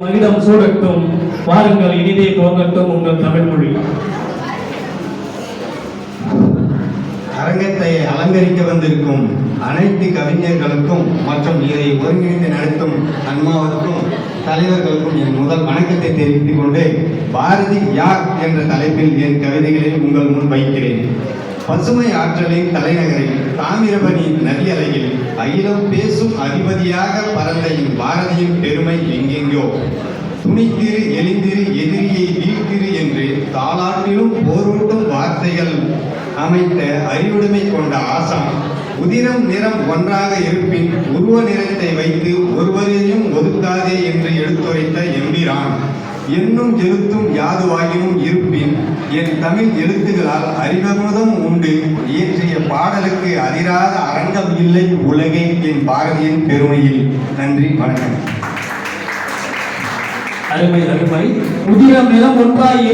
மகிடம் சூடட்டும், வாருங்கள் இனிதே துவங்கட்டும் உங்கள் தமிழ் மொழி. அரங்கத்தை அலங்கரிக்க வந்திருக்கும் அனைத்து கவிஞர்களுக்கும் மற்றும் இதை ஒருங்கிணைந்து நடத்தும் அன்மாவுக்கும் தலைவர்களுக்கும் என் முதல் வணக்கத்தை தெரிவித்துக் கொண்டு பாரதி யார் என்ற தலைப்பில் என் கவிதைகளை உங்கள் முன் வைக்கிறேன். பசுமை ஆற்றலின் தலைநகரில் தாமிரபரணி நதியலையில் அகிலம் பேசும் அதிபதியாக பறந்த பாரதியின் பெருமை எங்கெங்கோ. துணித்திரு எழுந்திரு எதிரியை வீழ்த்திரு என்று தாலாட்டிலும் போரூட்டும் வார்த்தைகள் அமைத்த அறிவுடைமை கொண்ட ஆசான். உதிரம் நிறம் ஒன்றாக இருப்பின் உருவ நிறத்தை வைத்து ஒருவரையும் ஒதுக்காதே என்று எடுத்துரைத்த எம்பிரான். என்னும் எழுத்தும் யாதுவாகினும் இருப்பின் என் தமிழ் எழுத்துகளால் அறிவமுதம் உண்டு இயற்றிய பாடலுக்கு அதிராத அரங்கம் இல்லை உலகை என் பாரதியின் பெருமையில். நன்றி, வணக்கம். அருமை அருமை. உதிரம் நிறம் ஒன்றாய்